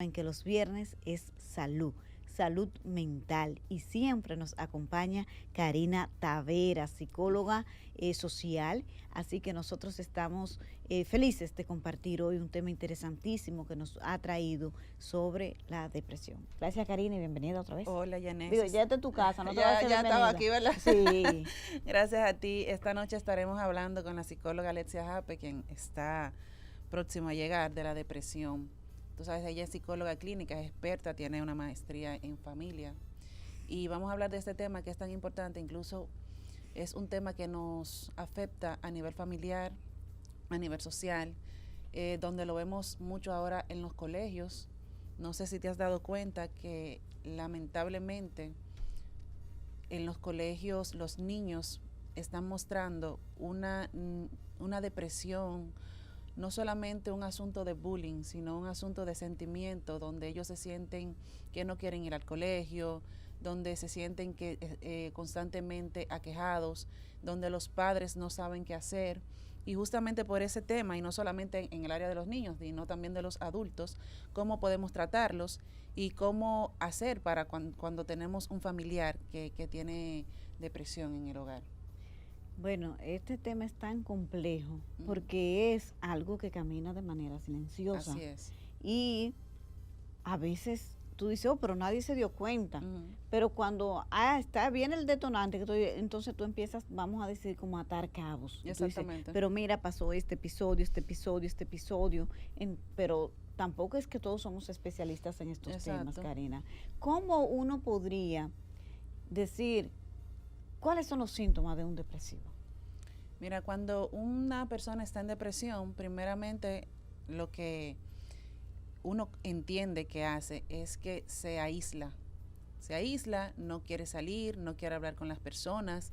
en que los viernes es salud, salud mental y siempre nos acompaña Karina Tavera, psicóloga social, así que nosotros estamos felices de compartir hoy un tema interesantísimo que nos ha traído sobre la depresión. Gracias Karina y bienvenida otra vez. Hola, Yanes. Digo, ya es tu casa, no te vas a hacer ya estaba bienvenida. aquí, ¿verdad? Sí. Gracias a ti. Esta noche estaremos hablando con la psicóloga Alexia Jape, quien está próximo a llegar de la depresión. Tú sabes, ella es psicóloga clínica, es experta, tiene una maestría en familia. Y vamos a hablar de este tema que es tan importante, incluso es un tema que nos afecta a nivel familiar, a nivel social, donde lo vemos mucho ahora en los colegios. No sé si te has dado cuenta que lamentablemente en los colegios los niños están mostrando una depresión, no solamente un asunto de bullying, sino un asunto de sentimiento, donde ellos se sienten que no quieren ir al colegio, donde se sienten que constantemente aquejados, donde los padres no saben qué hacer. Y justamente por ese tema, y no solamente en el área de los niños, sino también de los adultos, cómo podemos tratarlos y cómo hacer para cuando tenemos un familiar que tiene depresión en el hogar. Bueno, este tema es tan complejo porque es algo que camina de manera silenciosa. Así es. Y a veces tú dices, oh, pero nadie se dio cuenta. Pero cuando está bien el detonante, entonces tú empiezas, vamos a decir, como a atar cabos. Exactamente. Dices, pero mira, pasó este episodio, pero tampoco es que todos somos especialistas en estos temas, Karina. ¿Cómo uno podría decir cuáles son los síntomas de un depresivo? Mira, cuando una persona está en depresión, primeramente lo que uno entiende que hace es que se aísla, no quiere salir, no quiere hablar con las personas,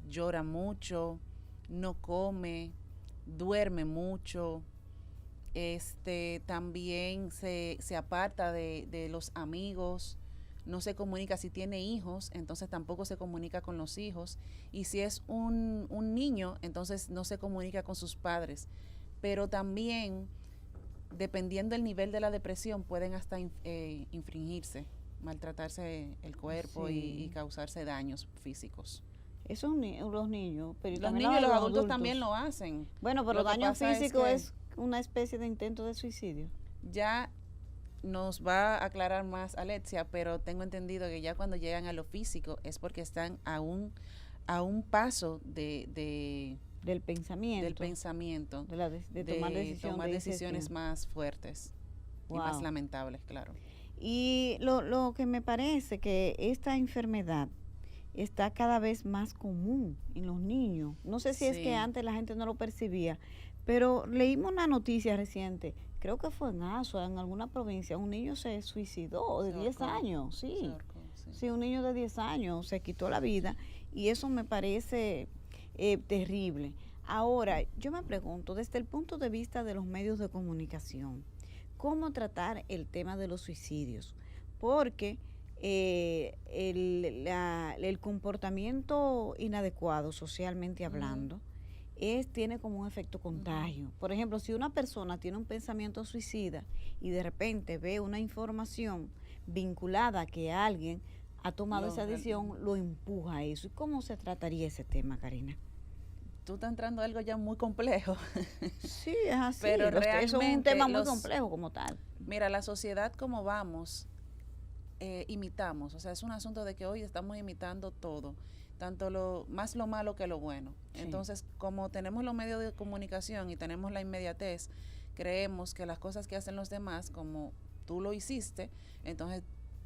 llora mucho, no come, duerme mucho, también se aparta de los amigos, no se comunica. Si tiene hijos, entonces tampoco se comunica con los hijos, y si es un niño, entonces no se comunica con sus padres. Pero también, dependiendo del nivel de la depresión, pueden hasta infringirse, maltratarse el cuerpo, sí, y causarse daños físicos. Eso los niños, pero los niños y los adultos también lo hacen. Bueno, pero daño físico es una especie de intento de suicidio. Ya nos va a aclarar más Alexia, pero tengo entendido que ya cuando llegan a lo físico es porque están a un paso del pensamiento, de tomar decisiones más fuertes, wow, y más lamentables, claro. Y lo que me parece que esta enfermedad está cada vez más común en los niños. No sé si es que antes la gente no lo percibía, pero leímos una noticia reciente, creo que fue en Azua, en alguna provincia, un niño se suicidó de 10 años, sí. Sí, un niño de 10 años se quitó la vida, y eso me parece terrible. Ahora, yo me pregunto, desde el punto de vista de los medios de comunicación, ¿cómo tratar el tema de los suicidios? Porque el comportamiento inadecuado, socialmente hablando, tiene como un efecto contagio. Por ejemplo, si una persona tiene un pensamiento suicida y de repente ve una información vinculada a que alguien ha tomado esa decisión, lo empuja a eso. ¿Y cómo se trataría ese tema, Karina? Tú estás entrando a algo ya muy complejo. Sí, es así. Pero realmente eso es un tema muy complejo como tal. Mira, la sociedad como vamos, imitamos. O sea, es un asunto de que hoy estamos imitando todo, tanto lo malo que lo bueno. Sí. Entonces, como tenemos los medios de comunicación y tenemos la inmediatez, creemos que las cosas que hacen los demás, como tú lo hiciste, entonces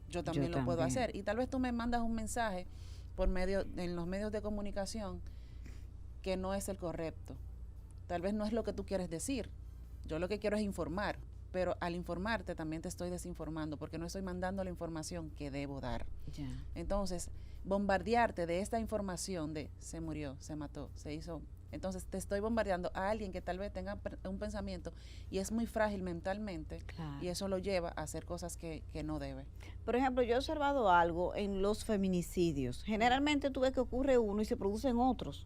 yo también lo puedo hacer. Y tal vez tú me mandas un mensaje en los medios de comunicación que no es el correcto. Tal vez no es lo que tú quieres decir. Yo lo que quiero es informar, pero al informarte también te estoy desinformando, porque no estoy mandando la información que debo dar. Entonces, bombardearte de esta información de se murió, se mató, se hizo. Entonces te estoy bombardeando a alguien que tal vez tenga un pensamiento y es muy frágil mentalmente, claro, y eso lo lleva a hacer cosas que no debe. Por ejemplo, yo he observado algo en los feminicidios. Generalmente tú ves que ocurre uno y se producen otros.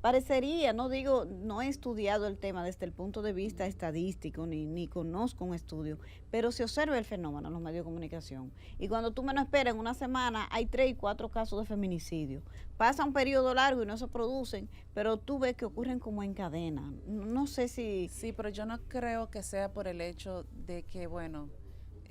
parecería, no digo, no he estudiado el tema desde el punto de vista estadístico, ni conozco un estudio, pero se observa el fenómeno en los medios de comunicación. Y cuando tú menos esperas, en una semana hay 3 y 4 casos de feminicidio. Pasa un periodo largo y no se producen, pero tú ves que ocurren como en cadena. No sé si... Sí, pero yo no creo que sea por el hecho de que, bueno,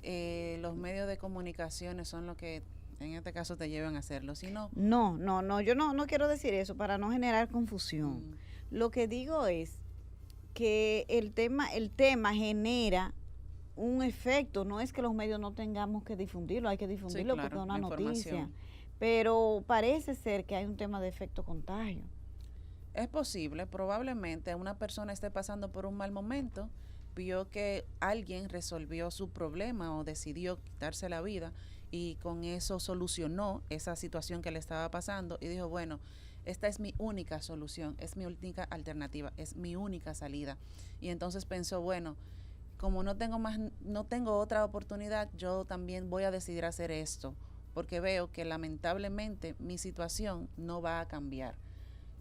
los medios de comunicación son los que en este caso te llevan a hacerlo, sino... No, yo no quiero decir eso para no generar confusión. Lo que digo es que el tema genera un efecto, no es que los medios no tengamos que difundirlo, hay que difundirlo, sí, claro, porque es una noticia, pero parece ser que hay un tema de efecto contagio. Es posible, probablemente una persona esté pasando por un mal momento, vio que alguien resolvió su problema o decidió quitarse la vida y con eso solucionó esa situación que le estaba pasando y dijo, bueno, esta es mi única solución, es mi única alternativa, es mi única salida. Y entonces pensó, bueno, como no tengo otra oportunidad, yo también voy a decidir hacer esto, porque veo que lamentablemente mi situación no va a cambiar.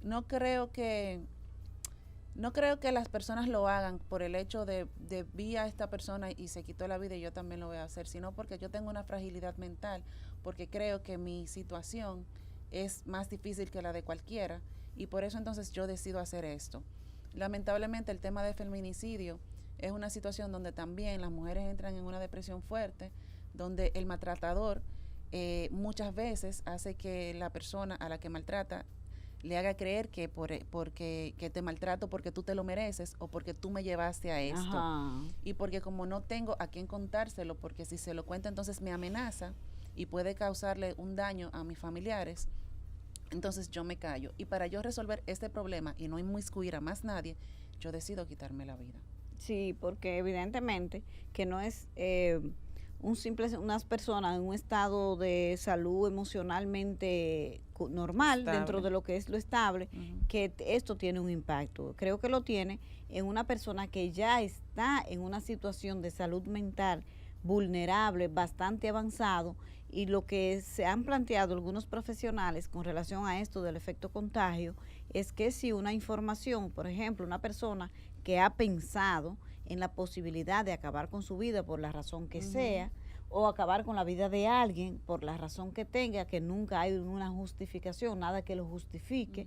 No creo que las personas lo hagan por el hecho de vi a esta persona y se quitó la vida y yo también lo voy a hacer, sino porque yo tengo una fragilidad mental, porque creo que mi situación es más difícil que la de cualquiera y por eso entonces yo decido hacer esto. Lamentablemente el tema de feminicidio es una situación donde también las mujeres entran en una depresión fuerte, donde el maltratador muchas veces hace que la persona a la que maltrata le haga creer que porque que te maltrato porque tú te lo mereces o porque tú me llevaste a esto. Ajá. Y porque como no tengo a quién contárselo, porque si se lo cuenta entonces me amenaza y puede causarle un daño a mis familiares, entonces yo me callo. Y para yo resolver este problema y no inmiscuir a más nadie, yo decido quitarme la vida. Sí, porque evidentemente que no es... unas personas en un estado de salud emocionalmente normal, estable, dentro de lo que es lo estable, que esto tiene un impacto. Creo que lo tiene en una persona que ya está en una situación de salud mental vulnerable, bastante avanzado, y lo que se han planteado algunos profesionales con relación a esto del efecto contagio es que si una información, por ejemplo, una persona que ha pensado en la posibilidad de acabar con su vida por la razón que sea, o acabar con la vida de alguien por la razón que tenga, que nunca hay una justificación, nada que lo justifique,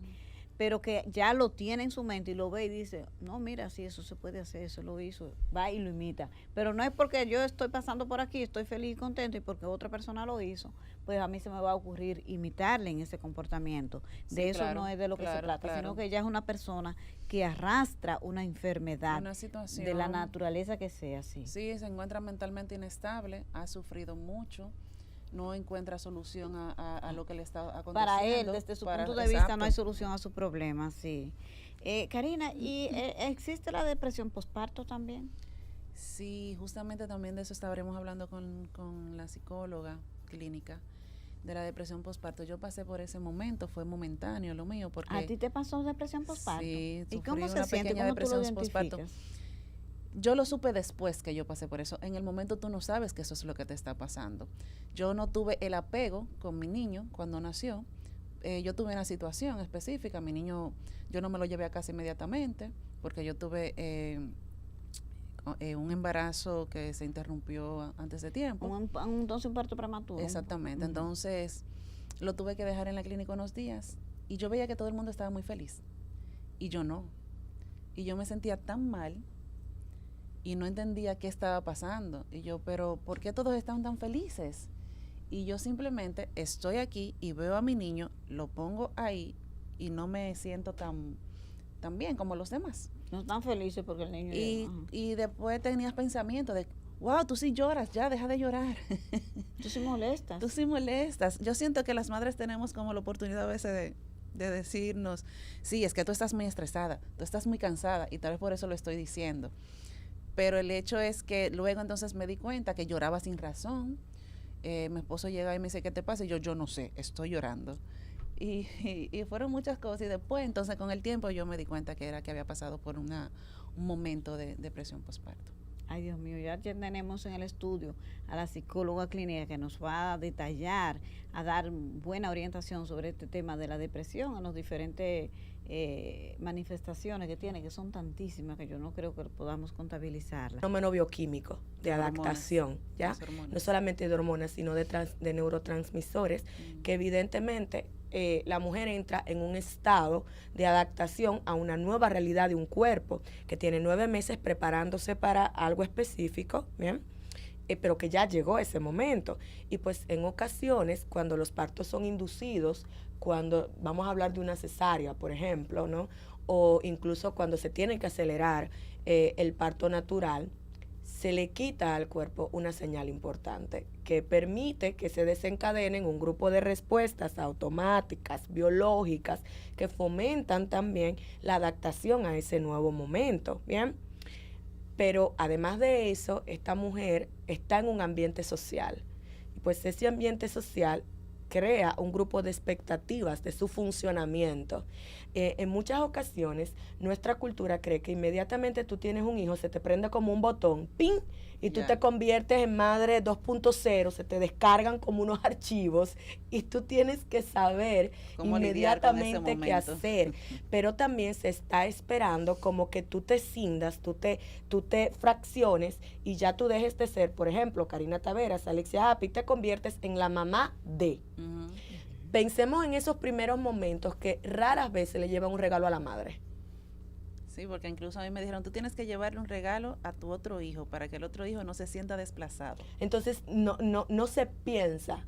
pero que ya lo tiene en su mente y lo ve y dice, no, mira, sí, eso se puede hacer, eso lo hizo, va y lo imita. Pero no es porque yo estoy pasando por aquí, estoy feliz y contento, y porque otra persona lo hizo, pues a mí se me va a ocurrir imitarle en ese comportamiento. De eso claro, no es de lo que se trata, sino que ella es una persona que arrastra una enfermedad, una situación de la naturaleza que sea, sí. Sí, se encuentra mentalmente inestable, ha sufrido mucho, no encuentra solución a lo que le está aconteciendo. Para él, desde su punto de vista, no hay solución a su problema, sí. Karina, ¿y existe la depresión posparto también? Sí, justamente también de eso estaremos hablando con la psicóloga clínica, de la depresión posparto. Yo pasé por ese momento, fue momentáneo lo mío. Porque ¿A ti te pasó depresión posparto? Sí, ¿Y cómo se siente? ¿Cómo tú lo identificas? Yo lo supe después que yo pasé por eso. En el momento tú no sabes que eso es lo que te está pasando. Yo no tuve el apego con mi niño cuando nació. Yo tuve una situación específica. Mi niño, yo no me lo llevé a casa inmediatamente porque yo tuve un embarazo que se interrumpió antes de tiempo. Entonces un parto prematuro. Exactamente. Entonces lo tuve que dejar en la clínica unos días y yo veía que todo el mundo estaba muy feliz y yo no. Y yo me sentía tan mal y no entendía qué estaba pasando. Y yo, pero ¿por qué todos están tan felices? Y yo simplemente estoy aquí y veo a mi niño, lo pongo ahí y no me siento tan bien como los demás. No están felices porque el niño... Y después tenías pensamientos de, wow, tú sí lloras, ya, deja de llorar. Tú sí molestas. Tú sí molestas. Yo siento que las madres tenemos como la oportunidad a veces de decirnos, sí, es que tú estás muy estresada, tú estás muy cansada y tal vez por eso lo estoy diciendo. Pero el hecho es que luego entonces me di cuenta que lloraba sin razón. Mi esposo llega y me dice, ¿qué te pasa? Y yo no sé, estoy llorando. Y fueron muchas cosas. Y después, entonces, con el tiempo, yo me di cuenta que había pasado por un momento de depresión postparto. Ay, Dios mío, ya tenemos en el estudio a la psicóloga clínica que nos va a detallar, a dar buena orientación sobre este tema de la depresión en los diferentes manifestaciones que tiene, que son tantísimas que yo no creo que podamos contabilizarlas. Fenómeno bioquímico de adaptación, ¿ya? No solamente de hormonas, sino de neurotransmisores, que evidentemente la mujer entra en un estado de adaptación a una nueva realidad de un cuerpo que tiene 9 meses preparándose para algo específico, ¿bien? Pero que ya llegó ese momento. Y pues en ocasiones, cuando los partos son inducidos, cuando vamos a hablar de una cesárea, por ejemplo, ¿no? O incluso cuando se tiene que acelerar el parto natural, se le quita al cuerpo una señal importante que permite que se desencadenen un grupo de respuestas automáticas, biológicas, que fomentan también la adaptación a ese nuevo momento, ¿bien? Pero además de eso, esta mujer está en un ambiente social. Y pues ese ambiente social crea un grupo de expectativas de su funcionamiento. En muchas ocasiones, nuestra cultura cree que inmediatamente tú tienes un hijo, se te prende como un botón, ¡ping!, y tú te conviertes en madre 2.0, se te descargan como unos archivos y tú tienes que saber inmediatamente qué hacer. Pero también se está esperando como que tú te cindas, tú te fracciones y ya tú dejes de ser, por ejemplo, Karina Taveras, Alexia Happy, te conviertes en la mamá de. Pensemos en esos primeros momentos que raras veces le llevan un regalo a la madre. Sí, porque incluso a mí me dijeron, tú tienes que llevarle un regalo a tu otro hijo para que el otro hijo no se sienta desplazado. Entonces, no se piensa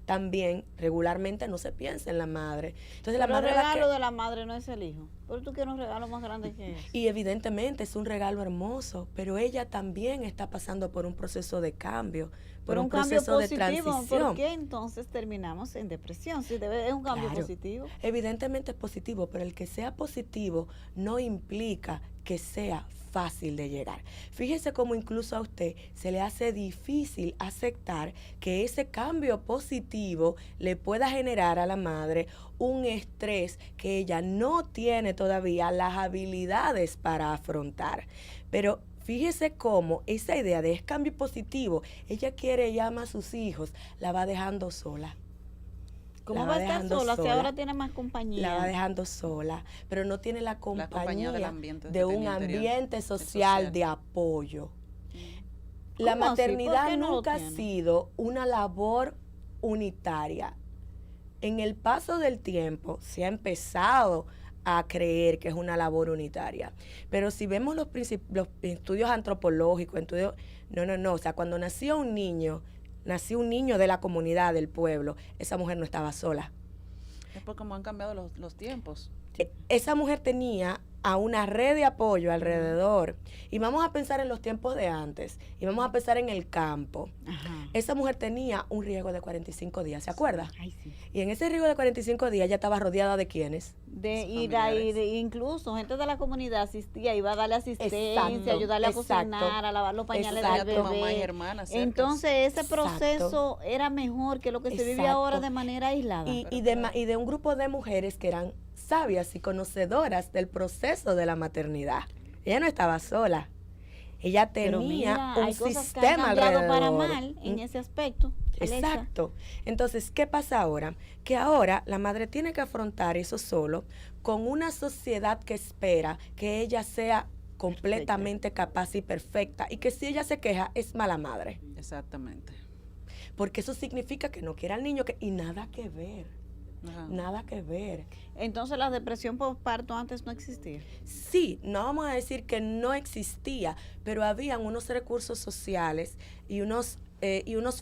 también, regularmente no se piensa en la madre. Entonces, pero el regalo de la madre no es el hijo. Pero tú quieres un regalo más grande que eso. Y evidentemente es un regalo hermoso, pero ella también está pasando por un proceso de cambio, por un proceso de transición. ¿Por qué entonces terminamos en depresión? Si es un cambio positivo. Evidentemente es positivo, pero el que sea positivo no implica que sea fácil de llegar. Fíjese cómo incluso a usted se le hace difícil aceptar que ese cambio positivo le pueda generar a la madre un estrés que ella no tiene todavía las habilidades para afrontar. Pero fíjese cómo esa idea de cambio positivo, ella quiere y ama a sus hijos, la va dejando sola. ¿Cómo va a estar sola si ahora tiene más compañía? La va dejando sola, pero no tiene la compañía de un ambiente social de apoyo. La maternidad nunca ha sido una labor unitaria. En el paso del tiempo se ha empezado a creer que es una labor unitaria. Pero si vemos los estudios antropológicos, no, o sea, cuando nació un niño de la comunidad, del pueblo, esa mujer no estaba sola. Es por cómo han cambiado los tiempos. Esa mujer tenía a una red de apoyo alrededor. Y vamos a pensar en los tiempos de antes. Y vamos a pensar en el campo. Ajá. Esa mujer tenía un riego de 45 días, ¿se acuerda? Ay, sí. Y en ese riego de 45 días ella estaba rodeada de ¿quiénes? Incluso gente de la comunidad asistía, iba a darle asistencia, ayudarle a cocinar, a lavar los pañales del bebé. Mamá y hermanas, entonces ese proceso era mejor que lo que se vive ahora de manera aislada. Y de un grupo de mujeres que eran sabias y conocedoras del proceso de la maternidad. Ella no estaba sola. Ella tenía un sistema alrededor. Para mal en ese aspecto. Exacto. Entonces, ¿qué pasa ahora? Que ahora la madre tiene que afrontar eso solo con una sociedad que espera que ella sea completamente capaz y perfecta y que si ella se queja es mala madre. Exactamente. Porque eso significa que no quiere al niño y nada que ver. Ajá. Nada que ver. Entonces la depresión postparto antes no existía. Sí, no vamos a decir que no existía, pero habían unos recursos sociales y unos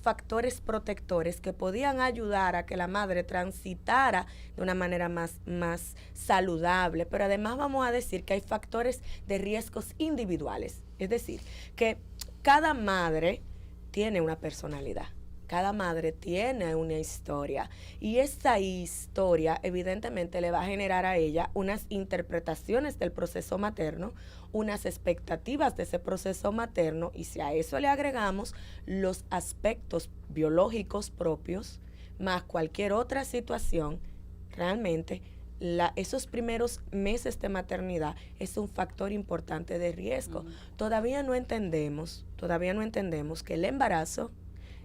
factores protectores que podían ayudar a que la madre transitara de una manera más saludable. Pero además vamos a decir que hay factores de riesgos individuales. Es decir, que cada madre tiene una personalidad. Cada madre tiene una historia y esa historia evidentemente le va a generar a ella unas interpretaciones del proceso materno, unas expectativas de ese proceso materno y si a eso le agregamos los aspectos biológicos propios más cualquier otra situación, realmente esos primeros meses de maternidad es un factor importante de riesgo. Todavía no entendemos que el embarazo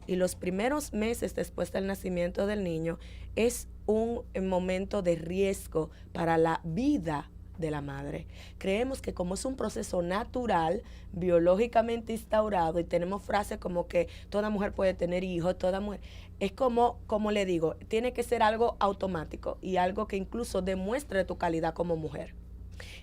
Y los primeros meses después del nacimiento del niño es un momento de riesgo para la vida de la madre. Creemos que como es un proceso natural, biológicamente instaurado, y tenemos frases como que toda mujer puede tener hijos, toda mujer, es como le digo, tiene que ser algo automático y algo que incluso demuestre tu calidad como mujer.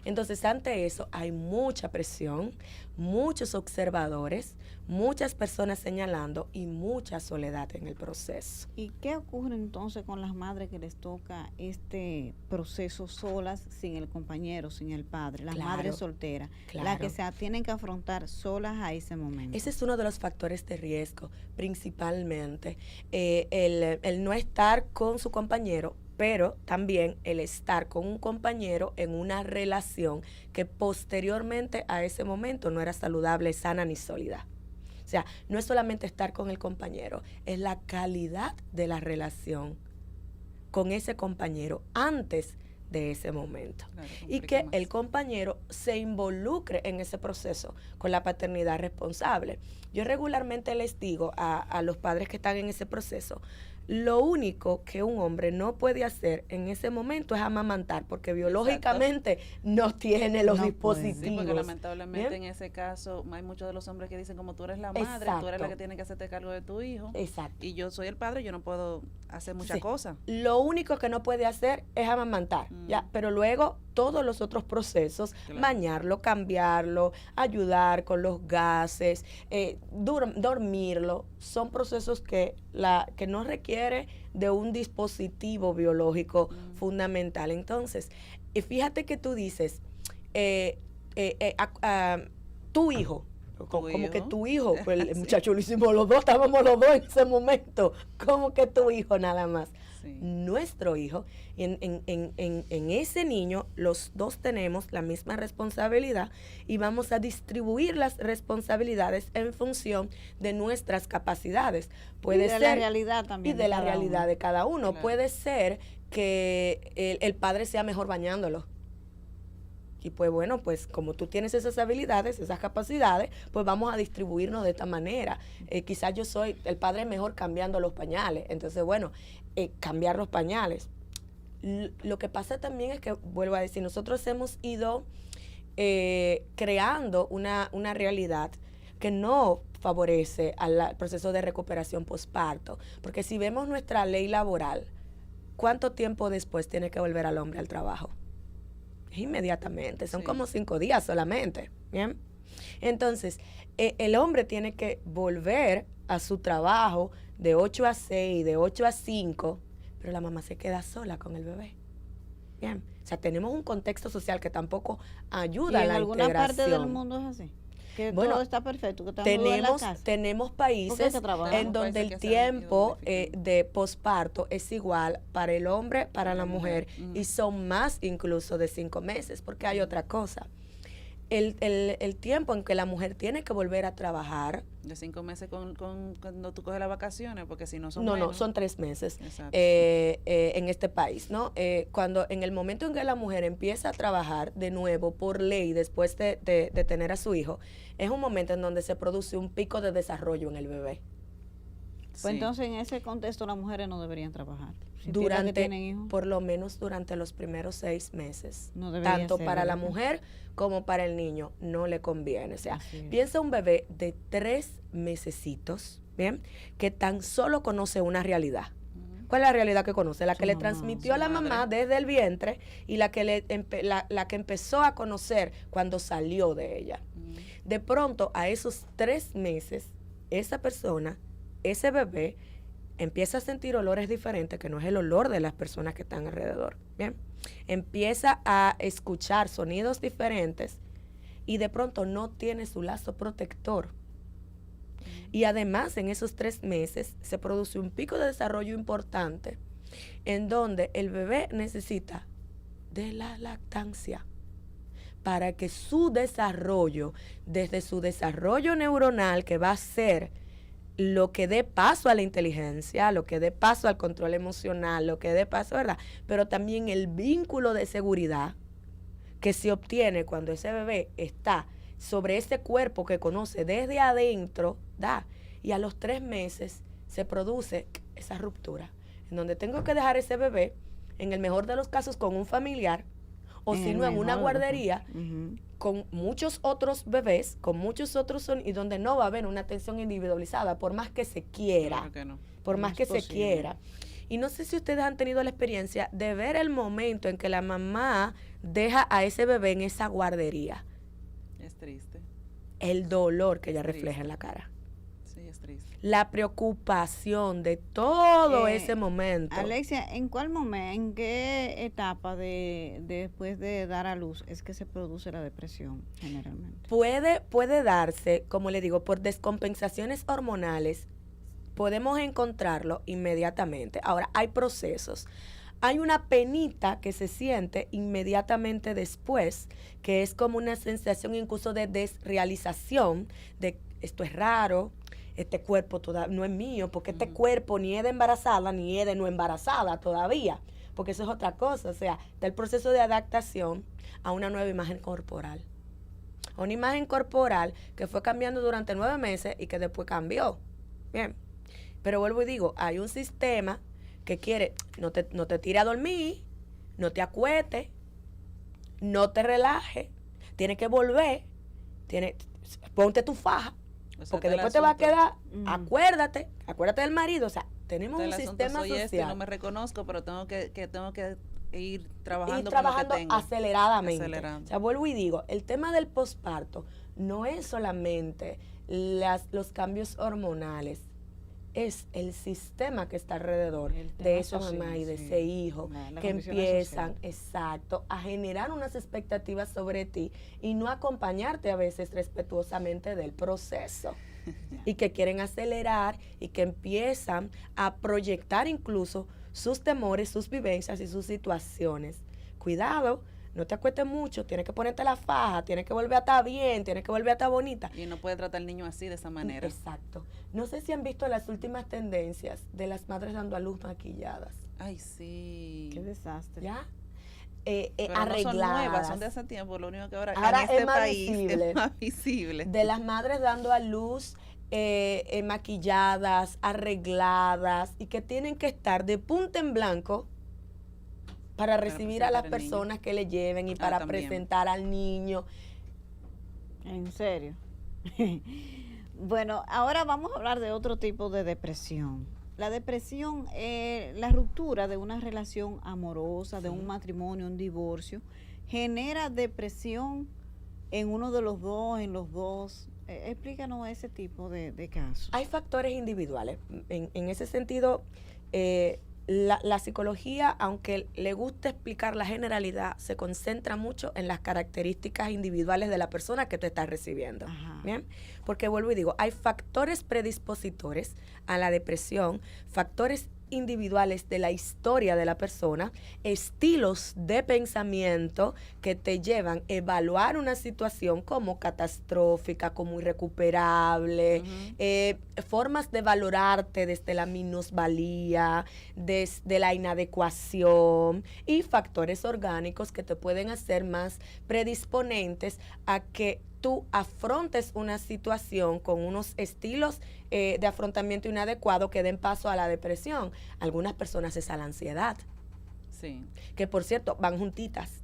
Entonces, ante eso hay mucha presión, muchos observadores, muchas personas señalando y mucha soledad en el proceso. ¿Y qué ocurre entonces con las madres que les toca este proceso solas, sin el compañero, sin el padre, las madres solteras, las que se tienen que afrontar solas a ese momento? Ese es uno de los factores de riesgo, principalmente el no estar con su compañero, pero también el estar con un compañero en una relación que posteriormente a ese momento no era saludable, sana ni sólida. O sea, no es solamente estar con el compañero, es la calidad de la relación con ese compañero antes de ese momento. Claro, y que más el compañero se involucre en ese proceso con la paternidad responsable. Yo regularmente les digo a los padres que están en ese proceso, lo único que un hombre no puede hacer en ese momento es amamantar, porque biológicamente no tiene los dispositivos. Sí, porque lamentablemente en ese caso hay muchos de los hombres que dicen, como tú eres la madre, tú eres la que tiene que hacerte cargo de tu hijo. Exacto. Y yo soy el padre, yo no puedo hacer muchas cosas. Lo único que no puede hacer es amamantar, ¿ya? Pero luego todos los otros procesos, bañarlo, cambiarlo, ayudar con los gases, dormirlo, son procesos que no requiere de un dispositivo biológico fundamental. Entonces, fíjate que tú dices, tu hijo, como que tu hijo, pues el muchacho lo hicimos los dos, estábamos los dos en ese momento, como que tu hijo nada más. Nuestro hijo, en ese niño los dos tenemos la misma responsabilidad y vamos a distribuir las responsabilidades en función de nuestras capacidades. Puede y de ser, la realidad también. Y de la realidad de cada uno. Claro. Puede ser que el padre sea mejor bañándolo. Y pues bueno, pues como tú tienes esas habilidades, esas capacidades, pues vamos a distribuirnos de esta manera. Quizás yo soy el padre mejor cambiando los pañales. Entonces, bueno, cambiar los pañales. Lo que pasa también es que, vuelvo a decir, nosotros hemos ido creando una realidad que no favorece al proceso de recuperación posparto. Porque si vemos nuestra ley laboral, ¿cuánto tiempo después tiene que volver al hombre al trabajo? Inmediatamente, son como 5 días solamente, ¿bien? Entonces, el hombre tiene que volver a su trabajo de 8 a 6, de 8 a 5, pero la mamá se queda sola con el bebé, ¿bien? O sea, tenemos un contexto social que tampoco ayuda a la integración. ¿Y en alguna parte del mundo es así? Que todo está perfecto, que tenemos países en donde el tiempo de posparto es igual para el hombre, para la mujer, y son más incluso de 5 meses, porque hay otra cosa. El tiempo en que la mujer tiene que volver a trabajar. De 5 meses cuando tú coges las vacaciones, porque si no son No, son 3 meses en este país, ¿no? Cuando en el momento en que la mujer empieza a trabajar de nuevo por ley después de tener a su hijo, es un momento en donde se produce un pico de desarrollo en el bebé. Pues entonces en ese contexto las mujeres no deberían trabajar. Por lo menos durante los primeros 6 meses. No tanto para la mujer como para el niño no le conviene. O sea, piensa un bebé de 3 mesecitos, ¿bien? Que tan solo conoce una realidad. ¿Cuál es la realidad que conoce? La que le transmitió a la mamá desde el vientre y la que la que empezó a conocer cuando salió de ella. De pronto, a esos 3 meses, esa persona, ese bebé, empieza a sentir olores diferentes, que no es el olor de las personas que están alrededor, ¿bien? Empieza a escuchar sonidos diferentes y de pronto no tiene su lazo protector. Y además, en esos 3 meses se produce un pico de desarrollo importante en donde el bebé necesita de la lactancia para que su desarrollo, desde su desarrollo neuronal, que va a ser lo que dé paso a la inteligencia, lo que dé paso al control emocional, lo que dé paso, ¿verdad? Pero también el vínculo de seguridad que se obtiene cuando ese bebé está sobre ese cuerpo que conoce desde adentro, y a los 3 meses se produce esa ruptura, en donde tengo que dejar ese bebé, en el mejor de los casos, con un familiar, o si no, en una guardería, con muchos otros bebés, con muchos otros y donde no va a haber una atención individualizada, por más que se quiera. Claro que no. Por No más es que posible. se quiera. Y no sé si ustedes han tenido la experiencia de ver el momento en que la mamá deja a ese bebé en esa guardería. Es triste. El dolor que ella Es refleja triste. en la cara. Sí, es triste. La preocupación de todo ese momento. Alexia, ¿en cuál momento, en qué etapa después de dar a luz es que se produce la depresión generalmente? Puede darse, como le digo, por descompensaciones hormonales. Podemos encontrarlo inmediatamente. Ahora, hay procesos. Hay una penita que se siente inmediatamente después, que es como una sensación incluso de desrealización, de esto es raro, este cuerpo no es mío, porque este cuerpo ni es de embarazada ni es de no embarazada todavía, porque eso es otra cosa. O sea, está el proceso de adaptación a una nueva imagen corporal. A una imagen corporal que fue cambiando durante 9 meses y que después cambió. Bien. Pero vuelvo y digo, hay un sistema que quiere, no te tire a dormir, no te acuestes, no te relajes, tienes que volver, ponte tu faja, O sea, porque está el después te va a asunto. quedar, acuérdate del marido. O sea, tenemos El un asunto sistema soy esto y social. no me reconozco, pero tengo que ir trabajando Y con trabajando lo que tengo. aceleradamente. Acelerando. O sea, vuelvo y digo, el tema del posparto no es solamente los cambios hormonales, es el sistema que está alrededor El tema de esa social, mamá y de sí. ese hijo, Las que condiciones empiezan, sociales. exacto, a generar unas expectativas sobre ti y no acompañarte a veces respetuosamente del proceso. Y que quieren acelerar y que empiezan a proyectar incluso sus temores, sus vivencias y sus situaciones. Cuidado, no te acuestes mucho, tienes que ponerte la faja, tienes que volver a estar bien, tienes que volver a estar bonita. Y no puede tratar al niño así, de esa manera. Exacto. No sé si han visto las últimas tendencias de las madres dando a luz maquilladas. Ay, sí. Qué desastre. ¿Ya? Pero Arregladas. no son nuevas, son de hace tiempo. Lo único que ahora, Ahora en este es más país visible. es más visible. De las madres dando a luz maquilladas, arregladas y que tienen que estar de punta en blanco para recibir a las presentar al niño. personas que le lleven y para también. presentar al niño. ¿En serio? Bueno, ahora vamos a hablar de otro tipo de depresión. La depresión, la ruptura de una relación amorosa, de un matrimonio, un divorcio, genera depresión en uno de los dos, en los dos. Explícanos ese tipo de casos. Hay factores individuales. En ese sentido, la psicología, aunque le gusta explicar la generalidad, se concentra mucho en las características individuales de la persona que te está recibiendo. Ajá. ¿Bien? Porque vuelvo y digo, hay factores predispositores a la depresión, factores individuales de la historia de la persona, estilos de pensamiento que te llevan a evaluar una situación como catastrófica, como irrecuperable, formas de valorarte desde la minusvalía, desde la inadecuación y factores orgánicos que te pueden hacer más predisponentes a que tú afrontes una situación con unos estilos de afrontamiento inadecuado que den paso a la depresión. Algunas personas es a la ansiedad, Sí. que por cierto van juntitas.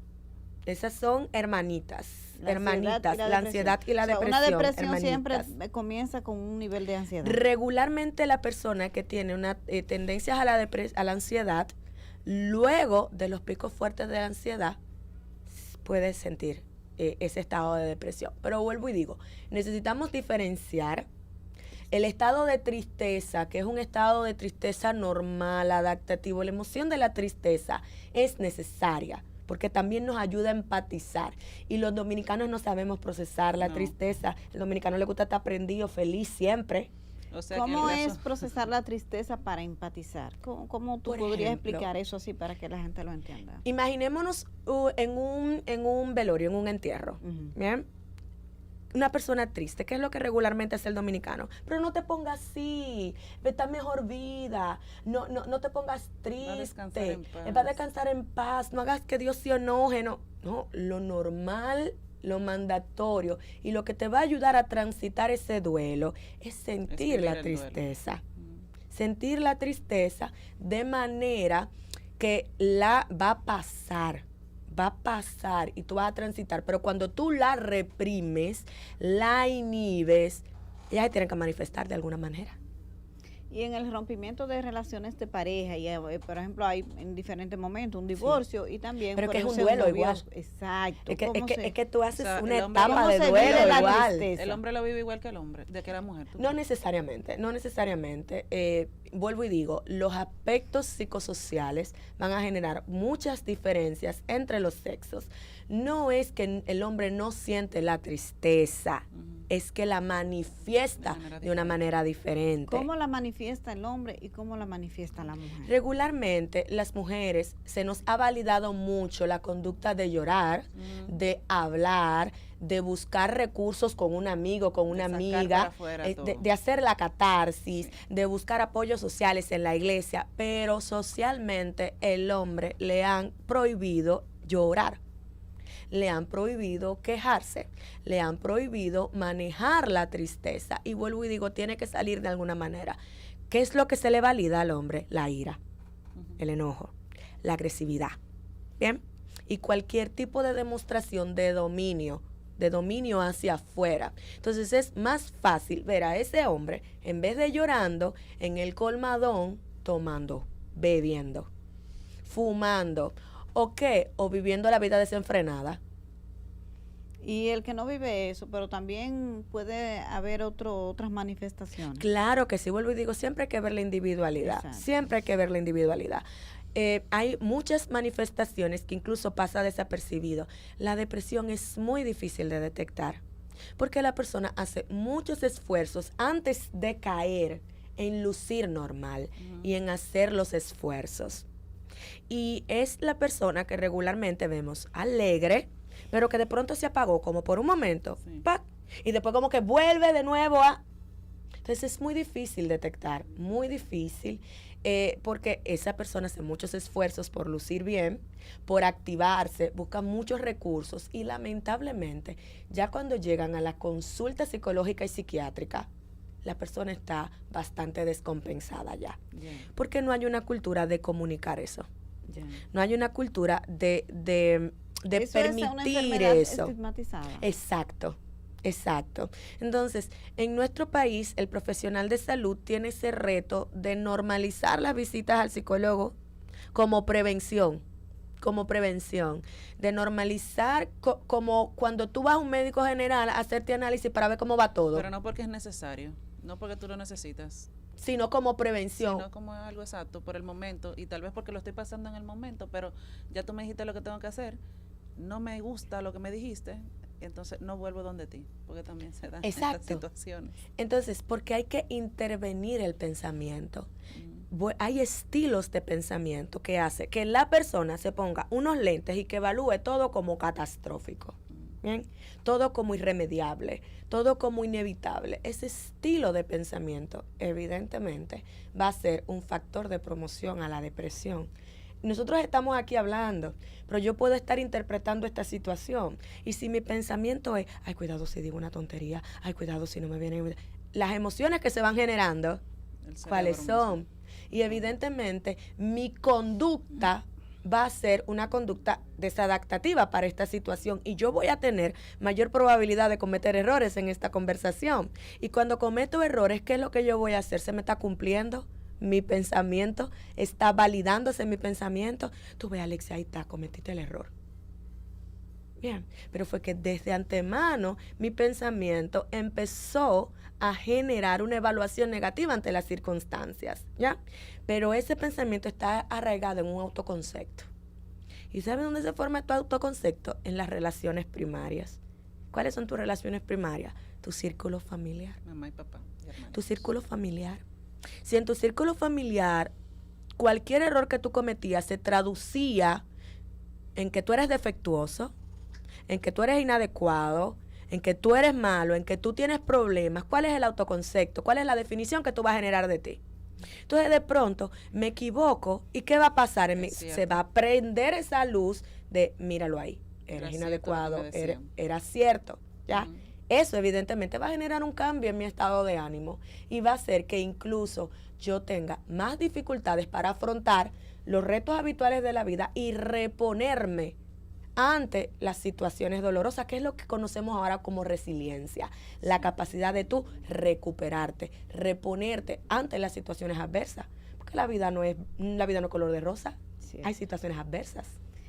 Esas son hermanitas, La ansiedad y la O sea, depresión. una depresión hermanitas. siempre comienza con un nivel de ansiedad. Regularmente la persona que tiene una tendencia a la ansiedad, luego de los picos fuertes de la ansiedad, puede sentir ese estado de depresión. Pero vuelvo y digo, necesitamos diferenciar el estado de tristeza, que es un estado de tristeza normal, adaptativo. La emoción de la tristeza es necesaria porque también nos ayuda a empatizar. Y los dominicanos no sabemos procesar la tristeza. El dominicano le gusta estar prendido, feliz siempre. O sea, ¿Cómo que es procesar la tristeza para empatizar? ¿Cómo tú Por podrías ejemplo, explicar eso así para que la gente lo entienda? Imaginémonos en un velorio, en un entierro. Ujú. ¿Bien? Una persona triste, que es lo que regularmente hace el dominicano. Pero no te pongas así, vete a mejor vida, no te pongas triste, Va a descansar en paz. va a descansar en paz, no hagas que Dios se enoje, no, lo normal, lo mandatorio y lo que te va a ayudar a transitar ese duelo es sentir vivir la el duelo. tristeza. sentir la tristeza de manera que la va a pasar y tú vas a transitar, pero cuando tú la reprimes, la inhibes, ella se tiene que manifestar de alguna manera. Y en el rompimiento de relaciones de pareja, y por ejemplo, hay en diferentes momentos un divorcio y también... Pero que es un duelo igual. Exacto. Es que tú haces una el hombre- etapa de ¿Cómo se duelo vive la igual. tristeza? El hombre lo vive igual que el hombre, de que la mujer. No necesariamente. Vuelvo y digo, los aspectos psicosociales van a generar muchas diferencias entre los sexos. No es que el hombre no siente la tristeza, es que la manifiesta de una manera diferente. ¿Cómo la manifiesta el hombre y cómo la manifiesta la mujer? Regularmente, las mujeres se nos ha validado mucho la conducta de llorar, de hablar, de buscar recursos con un amigo, con una amiga, de hacer la catarsis, de buscar apoyos sociales en la iglesia, pero socialmente el hombre le han prohibido llorar. Le han prohibido quejarse, le han prohibido manejar la tristeza. Y vuelvo y digo, tiene que salir de alguna manera. ¿Qué es lo que se le valida al hombre? La ira, el enojo, la agresividad. ¿Bien? Y cualquier tipo de demostración de dominio hacia afuera. Entonces es más fácil ver a ese hombre, en vez de llorando, en el colmadón, tomando, bebiendo, fumando. ¿O qué? O viviendo la vida desenfrenada. Y el que no vive eso, pero también puede haber otras manifestaciones. Claro que sí, vuelvo y digo, siempre hay que ver la individualidad. Exacto. Siempre hay que ver la individualidad. Hay muchas manifestaciones que incluso pasa desapercibido. La depresión es muy difícil de detectar, porque la persona hace muchos esfuerzos antes de caer en lucir normal y en hacer los esfuerzos. Y es la persona que regularmente vemos alegre, pero que de pronto se apagó como por un momento, ¡pac! Y después como que vuelve de nuevo a... Entonces es muy difícil detectar, muy difícil, porque esa persona hace muchos esfuerzos por lucir bien, por activarse, busca muchos recursos y lamentablemente ya cuando llegan a la consulta psicológica y psiquiátrica, la persona está bastante descompensada ya. Porque no hay una cultura de comunicar eso. No hay una cultura de eso permitir es una enfermedad eso. estigmatizada. Exacto. Entonces, en nuestro país, el profesional de salud tiene ese reto de normalizar las visitas al psicólogo como prevención, de normalizar como cuando tú vas a un médico general a hacerte análisis para ver cómo va todo. Pero no porque es necesario, no porque tú lo necesitas, sino como prevención. Sino como algo exacto por el momento, y tal vez porque lo estoy pasando en el momento, pero ya tú me dijiste lo que tengo que hacer, no me gusta lo que me dijiste, entonces no vuelvo donde ti, porque también se dan estas situaciones. Entonces, porque hay que intervenir el pensamiento. Hay estilos de pensamiento que hace que la persona se ponga unos lentes y que evalúe todo como catastrófico. ¿Bien? Todo como irremediable, todo como inevitable. Ese estilo de pensamiento, evidentemente, va a ser un factor de promoción a la depresión. Nosotros estamos aquí hablando, pero yo puedo estar interpretando esta situación. Y si mi pensamiento es, ay, cuidado si digo una tontería, ay, cuidado si no me viene... Las emociones que se van generando, ¿cuáles son? Y evidentemente, mi conducta va a ser una conducta desadaptativa para esta situación y yo voy a tener mayor probabilidad de cometer errores en esta conversación. Y cuando cometo errores, ¿qué es lo que yo voy a hacer? ¿Se me está cumpliendo? Mi pensamiento está validándose, mi pensamiento. Tú ves, Alexia, ahí está, cometiste el error. Bien, pero fue que desde antemano mi pensamiento empezó a generar una evaluación negativa ante las circunstancias, ¿ya? Pero ese pensamiento está arraigado en un autoconcepto. ¿Y sabes dónde se forma tu autoconcepto? En las relaciones primarias. ¿Cuáles son tus relaciones primarias? Tu círculo familiar. Mamá y papá. Y hermanos. Tu círculo familiar. Si en tu círculo familiar cualquier error que tú cometías se traducía en que tú eres defectuoso, en que tú eres inadecuado, en que tú eres malo, en que tú tienes problemas, ¿cuál es el autoconcepto? ¿Cuál es la definición que tú vas a generar de ti? Entonces de pronto me equivoco y ¿qué va a pasar? Se va a prender esa luz de míralo ahí, eres inadecuado, era cierto, ¿ya? Eso evidentemente va a generar un cambio en mi estado de ánimo y va a hacer que incluso yo tenga más dificultades para afrontar los retos habituales de la vida y reponerme ante las situaciones dolorosas, que es lo que conocemos ahora como resiliencia, la capacidad de tú recuperarte, reponerte ante las situaciones adversas, porque la vida no es color de rosa, hay situaciones adversas.